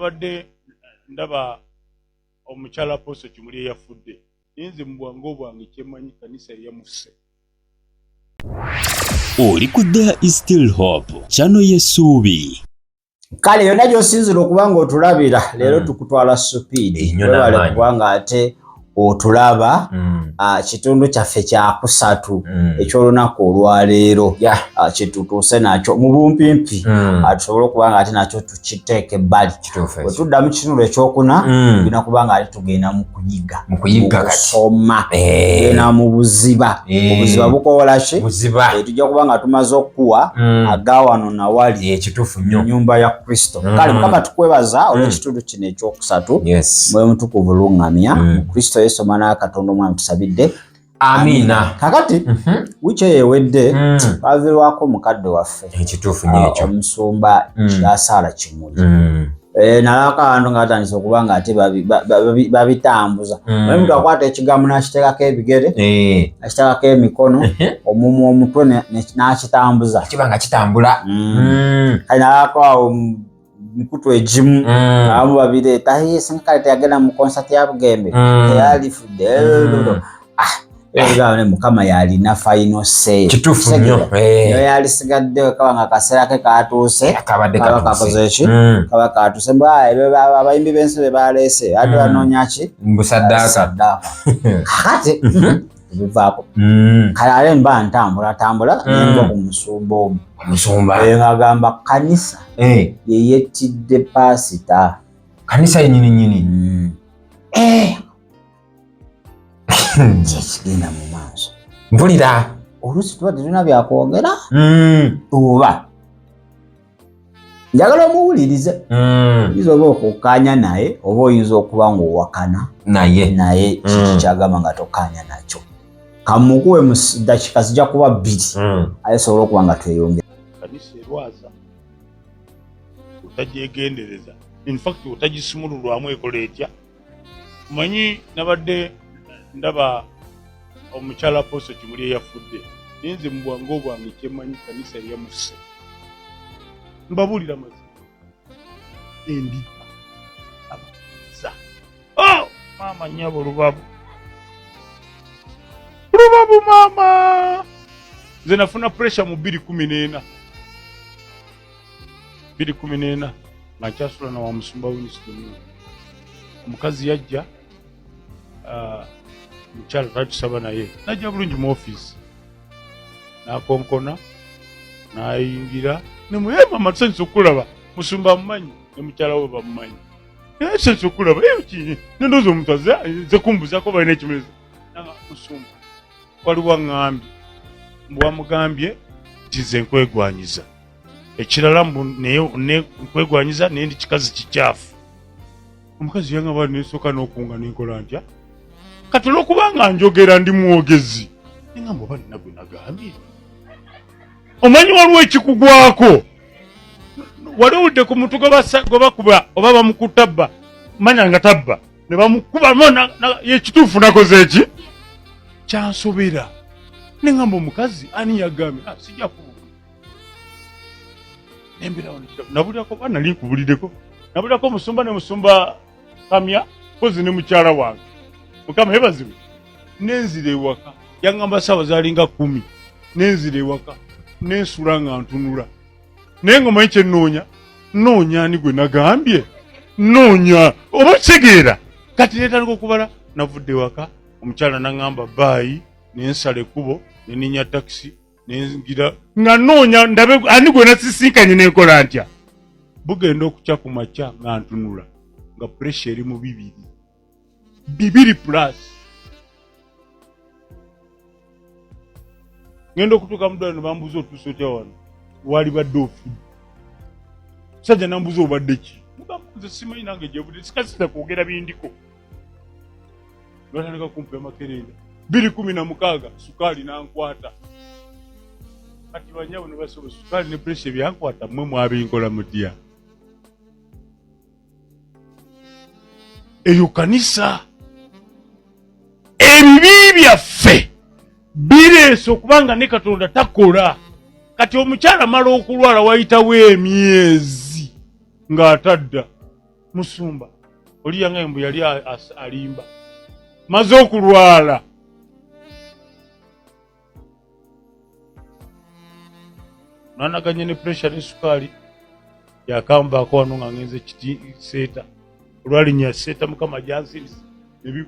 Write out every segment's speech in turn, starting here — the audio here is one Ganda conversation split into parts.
nabadde ndaba omukyala Apostle Kimuli yafudde nze mu bwangu bwange kyemanyi kanisa yamusse. Oli ku There Is Still Hope channel y'essuubi. Kale yonna gy'osinzira okuba ng'otulabira leero tukutwala supiidi webale kubanga ate otulaba kitundu kyaffe kyakusatu ekyolunaku olwaleero kyetutuuse nakyo mu bumpimpi tusobole okuba nga ate nakyo tukiteeka ebbali. Bwe tudda mu kitundu ekyokuna tulina kuba nga ate tugenda mu kuyiga kusoma tugenda mu buziba. Obuziba bukola ki? Tujja kuba nga tumaze okuwa agawano nawali ekituufu nnyo nyumba ya Kristo. Kale Mukama tukwebaza olw'ekitundu kino ekyokusatu mwe mutukuvu luŋŋamya mu Kristo Yesu Omwana wa Katonda omwami tusabidde amina. Kakati wiki ewedde bavirwako omukadde waffe ekituufu nnyo ekyo omusumba Kyasaala Kimuli. Nalaka abantu nga batandise okuba nga ate babitambuza. Omuntu akwata ekigambo n'akiteekako ebigere akiteekako emikono omumwa omutwe n'akitambuza kiba nga kitambula. Kale nalaka awo mikutu egimu abamu babireeta singa kale teyagenda mu konsati ya Bugembe teyalifudde ne Mukama yalina final say. Kituufu nnyo yalisigadde kaba nga akaseera ke katuuse kabadde kakoze eki kaba katuuse abayimbi b'ensi be baleese ate banoonya ki busaddaaka kakati bivaako kale ale mba ntambula nenga ku musumba omu ng'agamba kanisa yeyettidde paasita kanisa yennyini kyekigenda mu maaso mpulira oluusi tuba tetulina byakwogera oba njagala omuwulirize oyinza oba okukkaanya naye oba oyinza okuba ng'owakana naye kiki kyagamba nga tokkaanya nakyo kamukuwe mu dakika zijja kuba 2 ayesobola okuba nga tweyongera kanisa erwaza otajegendereza in fact otagisumululwamu ekola etya. Manyi nabadde ndaba omukyala Apostle Kimuli yafudde nze mu bwangu bwange kyemanyi kanisa yamusse. Mbabulira mazima endiga abaza mama nyabo lubabu mama nze nafuna pressure mu 2014 nga nkyasula na wa musumba Winston omukazi yajja mukyala tatusaba naye najja bulungi mu office nakonkona nayingira mama tusanyusa okulaba musumba amumanyi ne mukyala we bamumanyi tusanyusa okulaba kini nendoza omuntu aze kumbuzako balina ekimuleza nanga musumba waliwo aŋŋambye mbu wamugambye nti nze nkwegwanyiza ekirala nkwegwanyiza naye ndi kikazi kikyafu. Omukazi yangamba nesooka n'okunga nenkola ntya kati olw'okuba nga njogera ndi mwogezi nengamba oba nina gwe nagambye omanyi waliwo ekikugwako wali owudde ku muntu gwe bakuba oba bamukutta bba manya nga tabba ne bamukuba yekituufu nakoze eki kyansobera nengamba omukazi ani yagambye sijja kubuuka nemberawo nabulirako banali nkubuliddeko nabulirako omusumba ne musumba kamya kozi ne mukyala wange Mukama yebazibu nenzire ewaka yangamba sawa zalinga 10 nenzire ewaka nensula nga ntunula naye nga omanyi noonya ani gwe nagambye noonya oba kitegeera kati neetandika okubala navudde ewaka omukyala naŋŋamba baayi nensala ekkubo neninya takisi nengira nga noonya ndabe ani gwe nasisinkanye nenkola ntya bugenda okukya ku makya nga ntunula nga pressure eri mu 2 plus ngenda okutuuka mudwala ne bambuuza otuuse otya wano wali badde ofudde sajja nambuuza obadde ki mugambuuze simanyi nange gyebudde sikasiza kwogera bindiko lwatandika kumpa amakerenda 2016 sukaali nankwata kati banyabo ne basobola sukaali ne pressure byankwata mmwe mwabinkola mutya eyo kanisa ebibi byaffe bireese okubanga ne Katonda takola. Kati omukyala mala okulwala wayitawo emyezi ng'atadda musumba oli yange mbu yali alimba maze okulwala nanaganye ne pressure ne sukali yakamba ko wano nga ngenze kiti seta olwalinya seta mukama jansiris ebi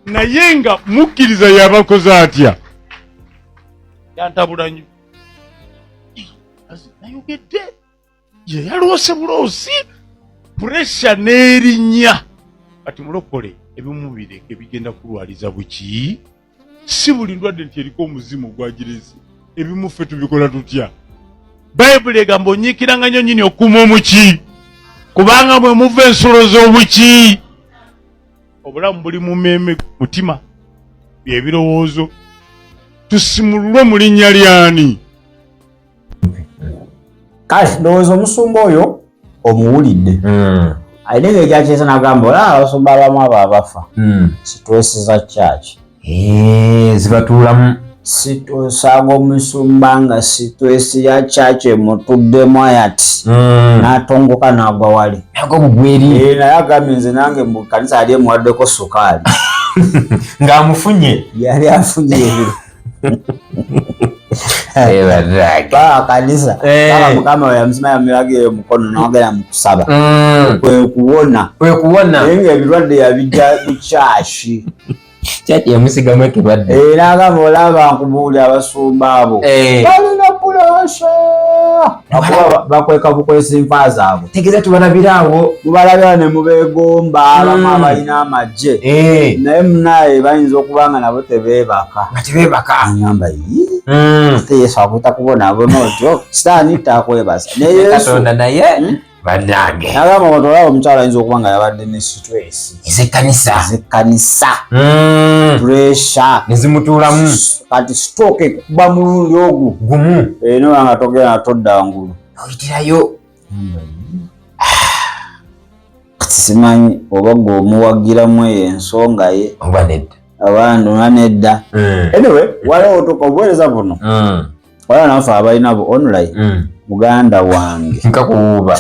nayenga mukkiriza yabakoze atya yantabula nnyo nayogedde ye yalose buloosi pressure n'erinnya kati mulokole ebimubireke bigenda kulwaliza buki si buli ndwadde nti eriko omuzimu gwagirezi ebimu ffe tubikola tutya bayibuli egamba onyiikiranga nnyo nnyini okuuma omuki kubanga mwe muva ensolo z'obuki obulamu buli mu mmeeme mutima byebirowoozo tusimululwe mu linnya lyani kale ndowooza omusumba oyo omuwulidde alina engeri gyakyesa nagamba olaba abasumba abamu abo abafa sitwesi za church zibatuulamu osanga omusumba nga sitwesi ya church emutuddemu ayati n'atongoka n'agwa wali naye agambye nze nange mu kanisa yali emuwaddeko sukaali ng'amufunye yali afunye ebiro kanisa kama mukama we yamusima yamulagira omukono n'agenda mu kusaba kwekuwona naye ng'ebirwadde yabijja bukyashi kyaki yamusigamu ekirwadde n'agamba olaba nkubuulira abasumba abo balina pulasha bakweka bukwesa enfa zaabwe tegeeza tubalabiraawo mubalabira ne mubeegomba abamu abalina amagye naye munaye bayinza okuba nga nabo tebeebaka agamba ate yesu akwita kubonabona otyo sitaani takwebasa katonda naye bannange nagamba wati olaba omukyala ayinza okuba nga yabadde ne stress ez'ekkanisa pressure nezimutuulamu kati stroke ekuba mulundi ogwo gumu noba nga togenda todda ngulu oyitirayo kati simanyi oba gwe omuwagiramu eyo ensonga ye oba nedda abanduna nedda anyway waliwo otuka obuweereza buno waliwo nafe abalinabo online muganda wange nkakuwuuba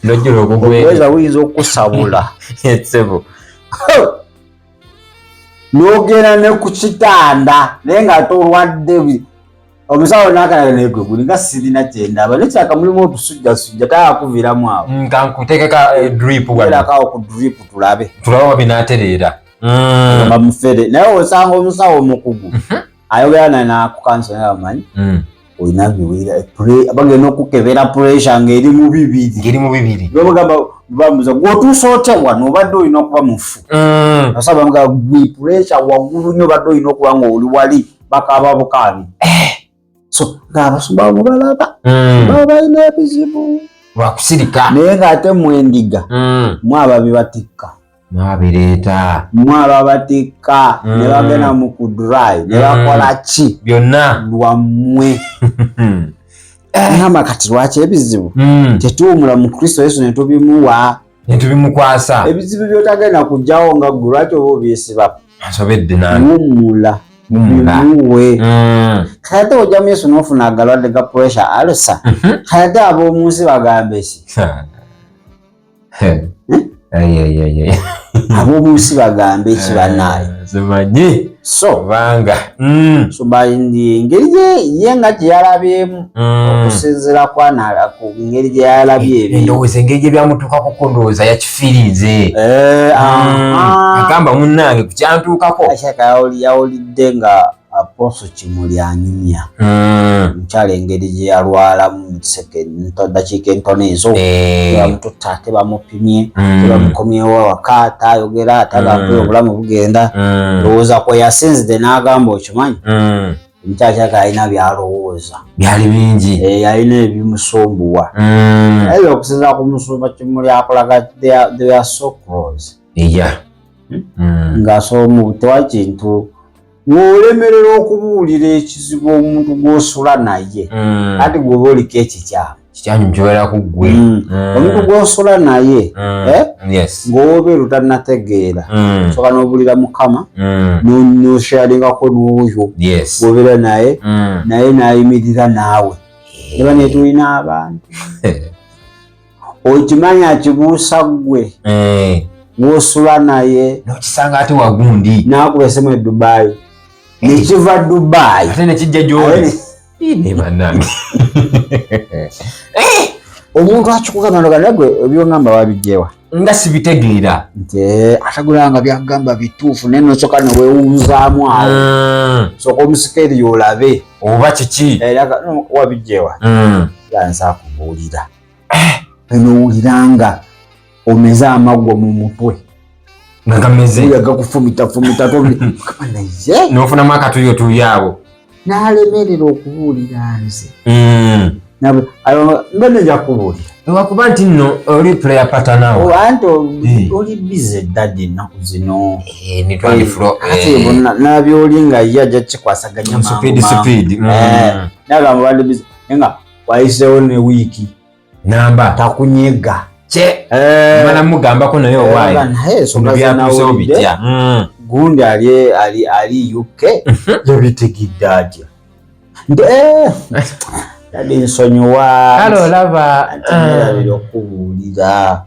nojjula okuweza buyinza okusabula etsebo n'ogenda ne ku kitanda naye ng'ate olwadde omusawo n'akanaganaegwe guli nga sirina kyendaba nekyaka mulimu otusujjasujja tayakuviramu awo nkankuteekeka drip erakawo ku drip tulabe wabinaatereera bamufere naye osanga omusawo omukugu ayogera nakukansona amanyi olina biwira bagenda okukebera pressure ng'eri mu bibiri bagamba bamuza gwotuusa otya wano obadde olina okuba mufu asaba bamugamba gwe pressure waggulu nnyo obadde olina okuba ng'oli wali bakaba bukaabi so ng'abasumba mubalaba baba balina ebizibu lwakusirika naye ng'ate mwendiga mwaba bibatikka mwabireeta mwaba batikka ne bagenda mu kudrive ne bakola ki byonna lwammwe ngamba kati lwaki ebizibu tetuwumula mu kristo yesu netubimuwa netubimukwasa ebizibu byotagenda kujjawo nga ggwe lwaki oba obyesiba nsobedde wumula bimuwe kati ate ojjamu yesu n'ofuna agalwadde ga pressure alusa kati ate ab'omunsi bagambe ki ab'omunsi bagambe eki banaye simanyi so banga sobayindi engeri ye nga gye yalabyemu okusinziira ku ngeri gye yalabye ebyo endowooza engeri gye byamutuukako kondowooza yakifiirize agamba munnange ku kyantuukako akyaka yawulidde nga Apostle Kimuli anyumya mukyala engeri gye yalwalamu dakiika entono ezo tebamututta ate bamupimye tebamukomyewo awaka tayogera atagamba obulamu bugenda ndowooza kwe yasinzidde n'agamba okimanyi omukyala kyaka alina byalowooza byali bingi alina ebimusumbuwa naye okusinziira ku musumba Kimuli akolaga they are so close ng'asomu tewa kintu ng'olemerera okubuulira ekizibu omuntu gw'osula naye ati gweoba oliko ekikyamu kibeera ku ggwe omuntu gw'osula naye ng'obeera otannategeera soka n'obuulira mukama n'oshalingako n'oyo gwobeera naye naye n'ayimirira naawe eba netulina abantu okimanya kibuusa gwe gw'osula naye n'okisanga ate wagundi n'akubesemu e Dubai nekiva Dubai ate nekijja gy'oli bannange omuntu akikugamba nagwe ebyongamba wabijjewa nga sibitegeera nti atagulanga byagamba bituufu naye nosooka ne weewuuzaamu awo sooka omusikeeri olabe oba kiki wabijjewa ganza akubuulira enowuliranga omeze amaggwa mu mutwe nga gameze gakufumita naye n'ofunamu akatuyotuyo abo n'alemerera okubuulira nze mbene njakubuulira ewakuba nti nno oli player patanawo anti oli bize daddy ennaku zino nitwandifulo nabyoli nga ye ajja kikwasaganya speed nagamba bali bize nga wayiseewo ne wiiki namba takunyega mala mugambako naye owaayobyatusewo bitya gundi ali UK yabitegidde atya nti dadi nsonyiwa kale olaba nerabira okubuulira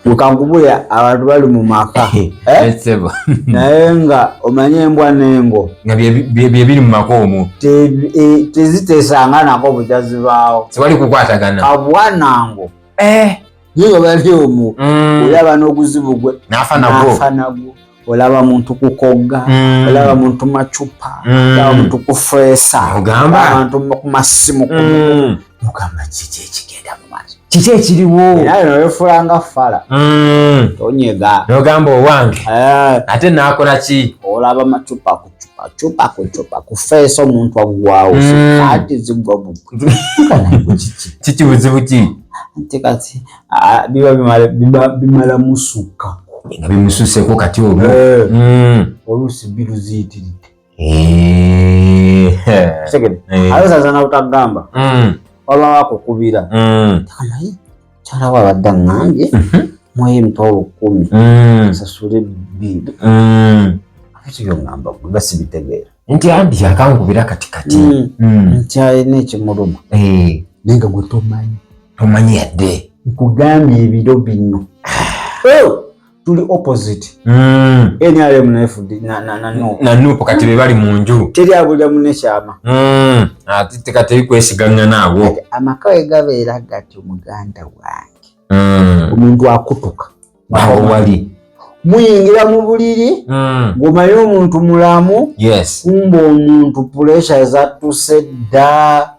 ukankubule abantu bali mu maka naye nga omanye embwa n'engo nga byebiri mu maka omwo tezitesanga nako bwekazibaawo tewali kukwatagana kabwanango niyo bali omwo olaba n'oguzibu gwe nafa nagwo olaba muntu kukogga olaba muntu macupa olaba muntu kufeesa abantu ku masimu mugamba kiki ekigenda mu maaso kiki ekiriwo era nowefulanga fala tonyega nogamba owange ate nakola ki olaba macupa kucupa kufeesa omuntu agwawo kati zigwa bugwe kiki buzibu ki nti kati bimala musuka nga bimususeko kati olwo oluusi biruziyitiridde ayosaza nawutagamba waba wakukubira kamaye kyala wabadde ŋŋambye mweyo emitwalo 10 sasule 2 ekyoŋŋamba gwe basibitegeera nti andi akankubira katikati nti ayina ekimuluma naye nga gwe tomanyi yadde nkugambye ebiro bino tuli opposite NRM na FD na nupo kati bali mu nju teri abulya munekyama ati kati kwesigamya naawo amakawe gabeera gati omuganda wange omuntu akutuka awo wali muyingira mu buliri ng'omanyi omuntu mulamu kumba omuntu puresha ezatuse dda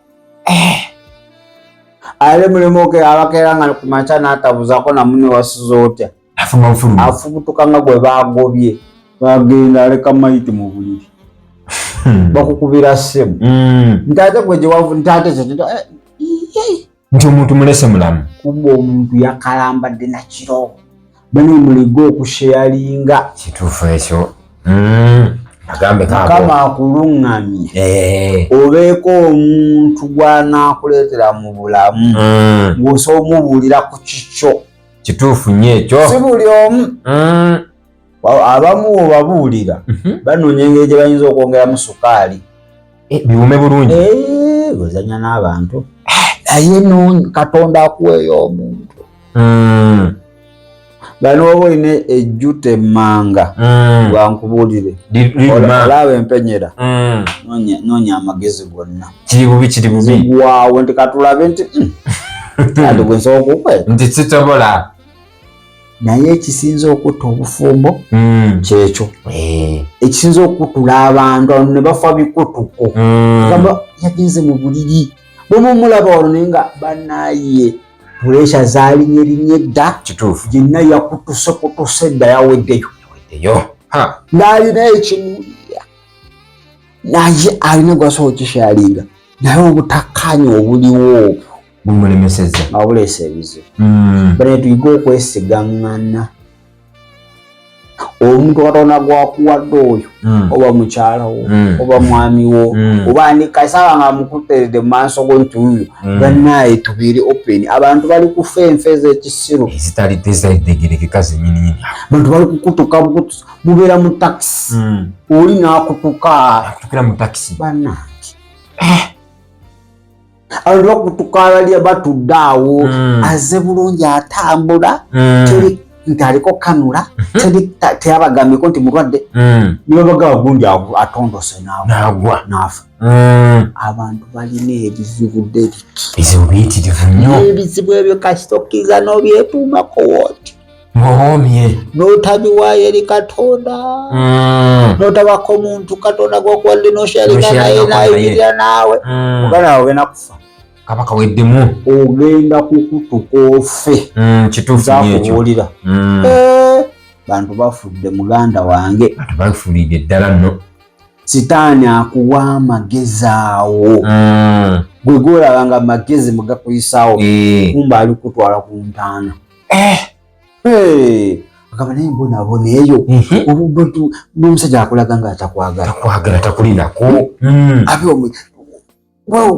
ale mulimo ke abakeera nga ku makya n'atabuzaako namune wasiza otya afubutuka nga gwe bagobye bagenda aleka mayiti mu buliri bakukubira ssemu ntate gwe gyewavu ntate nti omuntu mulese mulamu kumba omuntu yakalambadde nakiro bani muligo okusheyalinga kituufu ekyo agambe kama akuluŋŋamye obeeko omuntu gw'anaakuleetera mu bulamu ng'osobola omubuulira ku kikyo kituufu nnyo ekyo si buli omu abamu obabuulira banoonya engeri gye bayinza okwongeramu sukaali biwume bulungi ozanya n'abantu naye katonda akuweeyo omuntu bano oba olina ejjuta emmanga lwankubuulire olaba empenyera noonya amagezi gonna kiri bubi zigwawo nti katulabe nti ati gwe nsobola okukweta nti sitobola naye ekisinza okutta obufumbo kyekyo ekisinza okutula abantu ne bafa bikutuko gamba yagenze mu buliri bwemumulaba wano naye nga banaye puresha zalinyerinnye dda kituufu yenna yakutuse dda yaweddeyo n'alina ekimuulira naye alina gwasobola okishalinga naye obutakkanya obuliwo bumulemeseza abuleesa ebizibu bane tuyiga okwesigaŋŋana omuntu katonda gwakuwadde oyo oba mukyalawo oba mwamiwo oba nikasaba nga mukuteredde mu maaso go nti uyo bannaye tubeere open abantu bali kufa enfa ez'ekisiru ezitali tezaidegereka zenyininyini abantu bali kukutuka mubeera mu takisi oli n'akutukira mu takisi bannange abantu bakutukala lya batuddawo azze bulungi atambula teri ntaliko kanula teri teyabagambeko nti mulwadde nibabaga gundi atondose nagwa nafa abantu balina ebizibu biyitirivu nnyo ebizibu ebyo kasitokiza n'obyetuumako wooti muhomye n'otabiwaayo eri Katonda n'otabako muntu Katonda gwokuwadde n'osherika naye nayimirira naawe muganda wawe ogenda kufa kabaka weddemu ogenda kukutuka ofe kituufu zakubuulira bantu bafudde muganda wange bantu bafulidde ddala nno sitaani akuwa amagezi awo gwe gwolaba nga amagezi mugakuyisaawo kumba ali kutwala ku ntaana agamba naye mbonabona eyo n'omusajja akulaga nga atakwagala takulirako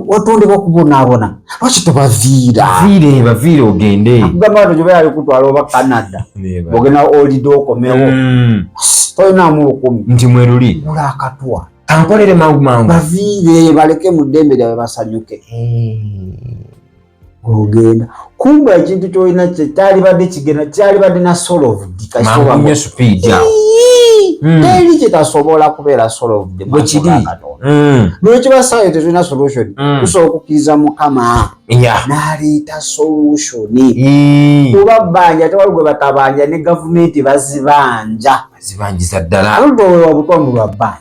watondebwa kubonaabona lwaki tobaviira baviire ogende akugamba bato gyoba yali kutwala oba Canada ogenda olidde okomewo tolinamu 10 nti mweruli olakatwa kankolere mangu baviire baleke mu ddembe lyabwe basanyuke ogenda kumba ekintu kyolina kyalibadde na solved mangu speed teri kyetasobola kubeera solved lwekibasaayo tetulina solution tusobola okukkiriza Mukama n'aleeta solution kuba bbanja tewali gwe batabanja ne gavumenti bazibanjiza ddala aludoowewa butondu lwa bbanja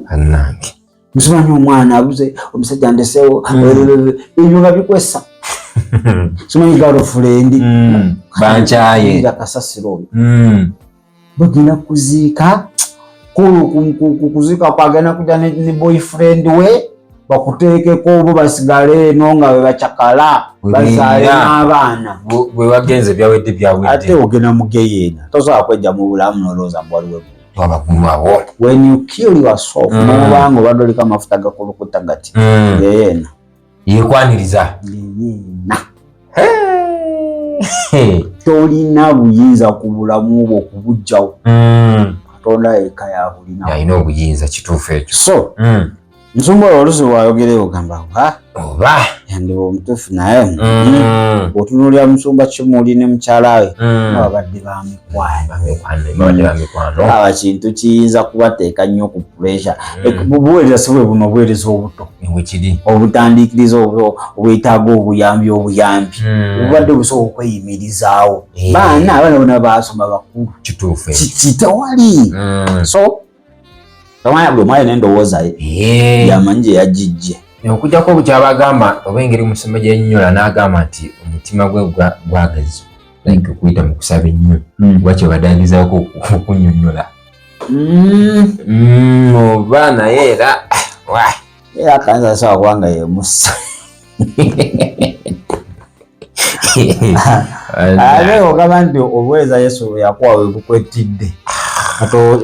annange musimanyi omwana abuze omusajja ndesewo ebyo nga bikwesa simanyi girlfriend bankyaye kasasiro obyo bagenda kuziika kuziika kwagenda kujja ne boyfriend we bakuteekeko obo basigale eno nga bwe bacakala bazaale n'abaana bwe wagenze byawedde ate ogenda mugeyeena tosobola kwejja mu bulamu nolowooza mbu waliwo abagulwabo when you kill yourself n'obanga obadde oliko amafuta gakulukuta gati geyeena yekwaniriza tolina buyinza ku bulamu bwo okubugjawo Katonda yekka yabulina alina obuyinza kituufu ekyo so nsumba olusi wayogereyo ogamba oba yandiba omutuufu naye otunuulira musumba Kimuli ne mukyala we babadde bamikwano aba kintu kiyinza kubateeka nnyo ku pressure buweereza si bwe buno obuweereza obuto wekiri obutandikiriza obwetaaga obuyambi obubadde busobola okweyimirizaawo abaana bona basoma bakulu kituufu kitawali so buli omwana n'endowooza ye yamanyi gye yagijje okujjako bukyabagamba oba engeri omusomesa gyennyonnyola n'agamba nti omutima gwe gwagazi like okuyita mu kusaba ennyo lwaki baddangizaako okunnyonnyola oba naye era akanza asobola kubanga yemusa ate ogamba nti obuweereza Yesu yakuwa we bukwetidde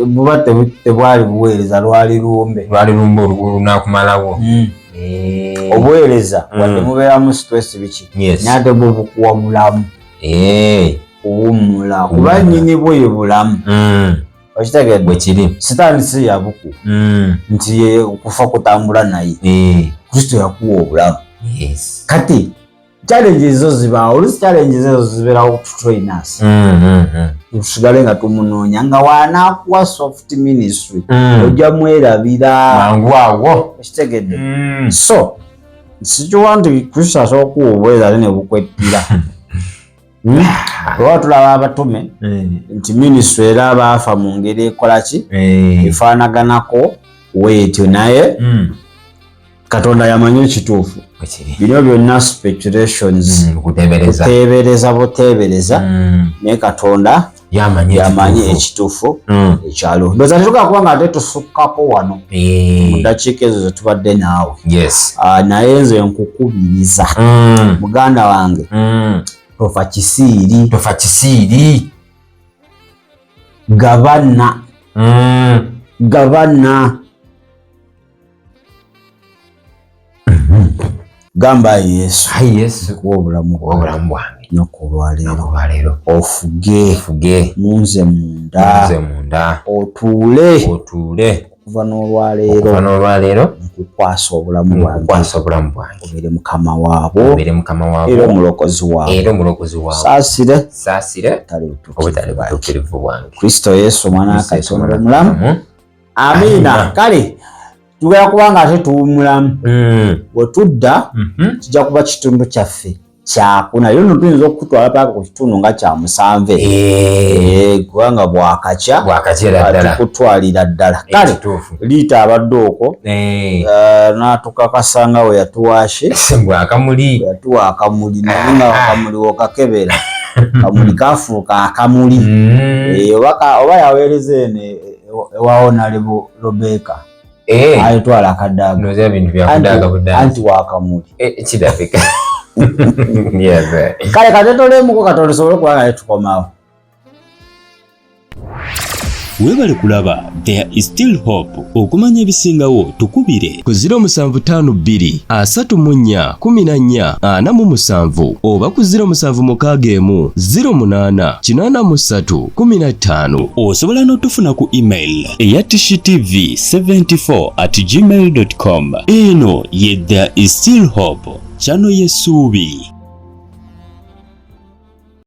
buba tebwali buweereza lwali lumbe olunakumalawo obuweereza wadde mubeeramu stress biki nate bwe bukuwa bulamu kuwummula kuba nnyini bwe bulamu okitegedde bwekiri sitaani si yabuku nti okufa kutambula naye Kristo yakuwa obulamu kati challenges ezo zibaawo olusi challenges ezo zibeerawo okututrainers tusigale nga tumunoonya nga waanaakuwa soft ministry ojja mwerabira mangu awo okitegedde so sikiwa nti Kristo asobola okuwa obuweereza ate ne bukwettira olwa tulaba abatume nti ministry era baafa mu ngeri ekola ki efaanaganako weetyo naye Katonda yamanyi ekituufu bino byonna speculations kuteebereza buteebereza naye Katonda yamanyi ekituufu ekyalo ndoza tetugaa kuba nga ate tusukkako wano mu ddakiika ezo zetubadde naawe naye nze nkukubiriza muganda wange tofa kisiiri gabana gamba Yesu kuwa obulamu bwange nokulwaleero ofuge munze munda otuule kuva n'olwaleero nkukwasa obulamu bwange obeere mukama waabwo era omulokozi waabwo saasire obutali butuukirivu bwange Kristo Yesu omwana wa Katonda omulamu amiina kale tugera kubanga ate tuwumulamu bwe tudda kijja kuba kitundu kyaffe kyakuna naye nno tuyinza okutwala paka ku kitundu nga kya 7 kubanga bwakakya tukutwalira ddala kale liita abadde okwo n'atukakasa nga we yatuwashe yatuwa akamuli naye nga akamuli wokakebera akamuli kafuuka akamuli oba yaweereza eno ewawo nalebo Rebecca ayitwala akaddaga anti wakamuli kirabika kale katetolemuko Katonda tusobole okuba nga tukomawo. Weebale kulaba There is Still Hope. Okumanya ebisingawo tukubire ku 0752 34 14 47 oba ku 0761 08 83 15. Osobola n'otufuna ku email eyatishitv74@gmail.com. Eno ye There is Still Hope, channel y'essuubi.